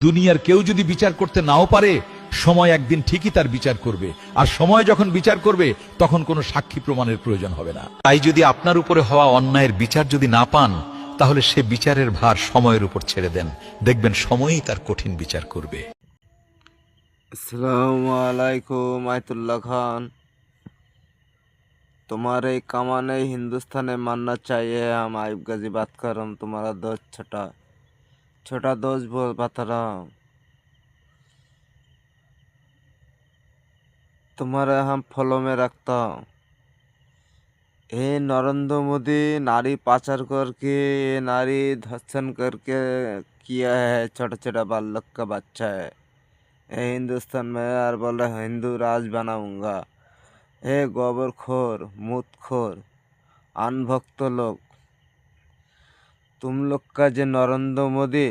দুনিয়ার কেউ যদি বিচার করতে নাও পারে, সময় একদিন ঠিকই তার বিচার করবে। আর সময় যখন বিচার করবে, তখন কোনো সাক্ষী প্রমাণের প্রয়োজন হবে না। তাই যদি আপনার উপরে হওয়া অন্যায়ের বিচার যদি না পান, তাহলে সে বিচারের ভার সময়ের উপর ছেড়ে দেন। দেখবেন সময়ই তার কঠিন বিচার করবে। अस्सलामु अलैकुम आयतुल्लाह खान। तुम्हारे कमाने हिंदुस्तान मानना चाहिए। हम आयुब गाजी बात कर रहा हूँ, तुम्हारा दोस्त छोटा छोटा दोस्त बता रहा हूँ। तुम्हारे हम फॉलो में रखता हूँ। ये नरेंद्र मोदी नारी पाचार करके, ये नारी धर्षण करके किया है, छोटा छोटा बालक का बच्चा है ये हिंदुस्तान में, और बोल रहे हिंदू राज बनाऊंगा। हे गोबरखोर मूतखोर अनभक्त लोग, तुम लोग का जो नरेंद्र मोदी